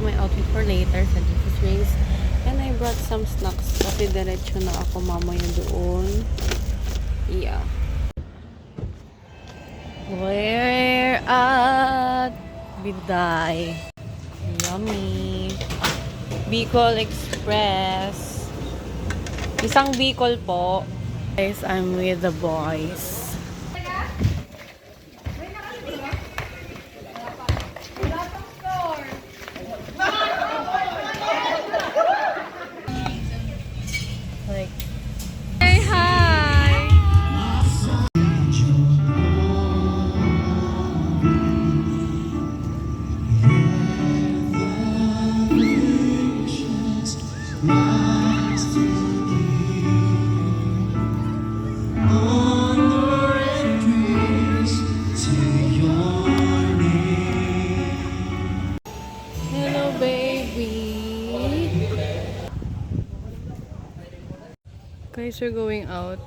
my outfit for later sa Jesus Rings. And I brought some snacks kasi diretso na ako mamaya doon. Yeah. We're at Biday. Yummy. Bicol Express. Isang Bicol po. Guys, I'm with the boys. Like, hey, hi! Hello, baby. Guys, we're going out.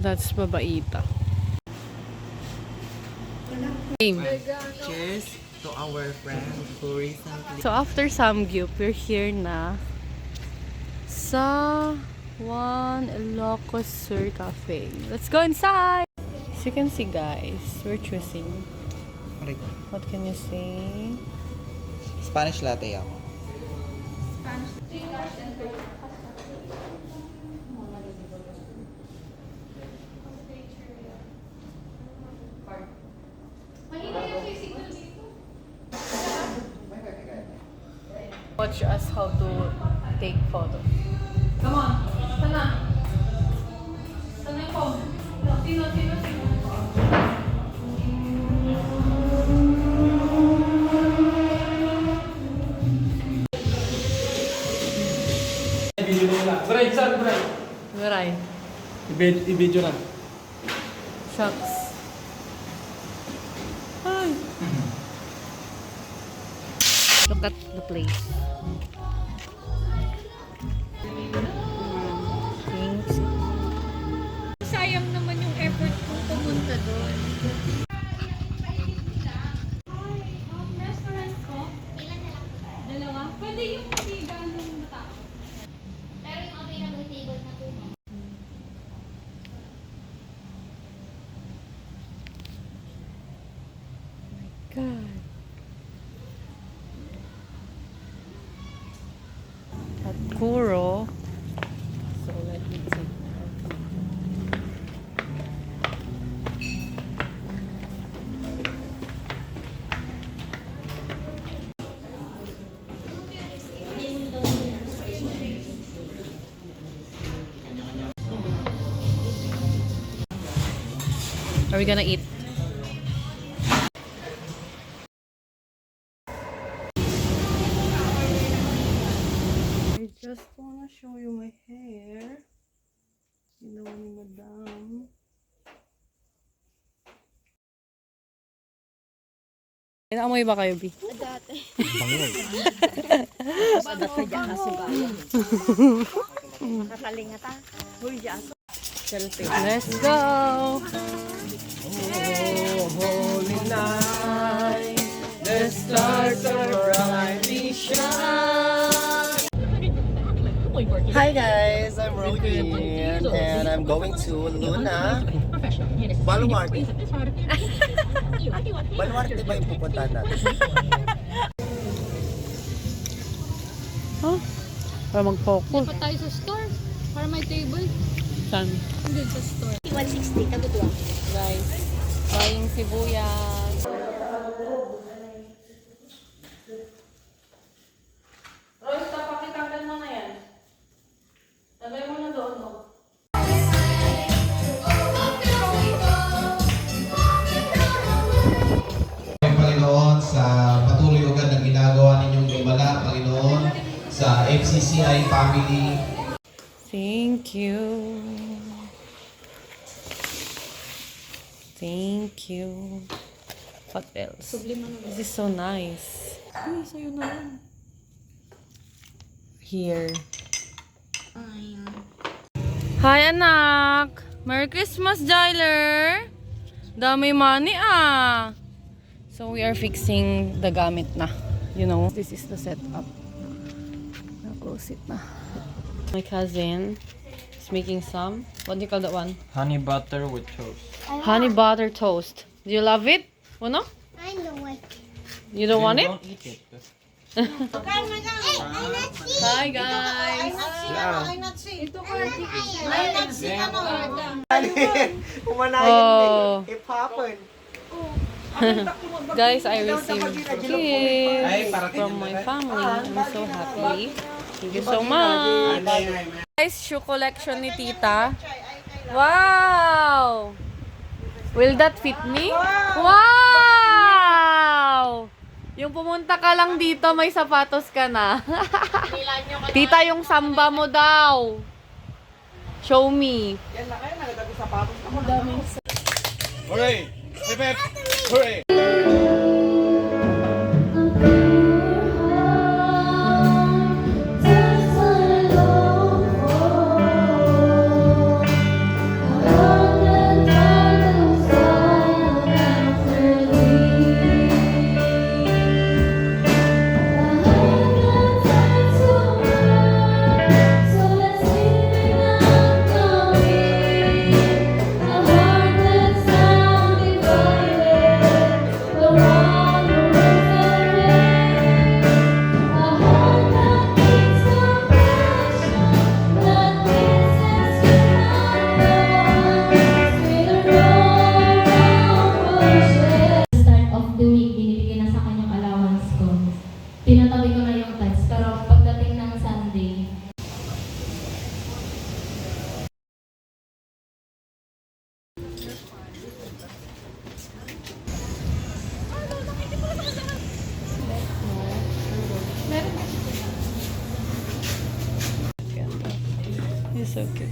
That's Babaita. Game. Cheers to our friend who recently... So after Samgyup, we're here na sa Juan Ilocos Sur Cafe. Let's go inside! As you can see, guys, we're choosing. What can you say? Spanish latte ako. Watch us how to take photos. Come on! Sana! Sana yung phone? Sino? I-video mo lang. Bray, saan, Bray? Maray. I-video na. Shucks. Hi! Look at the place. Thanks. Sayang naman yung effort kong pumunta doon. Restaurant ko? Ilan na lang po? Dalawa? Pwede yung hindi ganun matao. Pero yung available table na po. God. At Kuro. So let me see. Are we gonna eat? I just wanna show you my hair. Ginawa ni Madam. Inaamoy ba kayo, B? Dati. Let's go! Oh, holy night, the stars are brightly shine. Hi guys, I'm Rogan and I'm going to Luna Baluarte. Baluarte ba yung pupuntahan natin? Huh? Para mag-focus. Dapat tayo sa store. Para may table. Saan? Hindi sa store. 160, kabutwa. Guys, buying sibuyas. Royce, tapakitanggal mo na yan. Tagay mo na doon, no? Panginoon, sa patuloy agad na ginagawa ninyong himala, Panginoon, sa FCCI family. Thank you. Thank you. What else? This is so nice. Uy, sa'yo na lang. Here. Hi, anak! Merry Christmas, Jyler! Dami money, ah! So, So we are fixing the gamit na. You know, this is the setup. Na-close it na. My cousin is making some, what do you call that one? Honey butter with toast. Honey butter toast. Do you love it? Uno? I know it. You don't want it? Don't eat it. Hi guys! Oh. Guys, I received gifts from my family. I'm so happy. Thank you so much. Guys, shoe collection ni Tita. Wow! Will that fit me? Wow! Yung pumunta ka lang dito, may sapatos ka na. Tita, yung samba mo daw. Show me. Hooray! Hip hip! Hooray! Start of the week, binibigyan na sa kanyang allowance ko. Tinatabi ko na yung test, pero pagdating ng Sunday, He's so cute.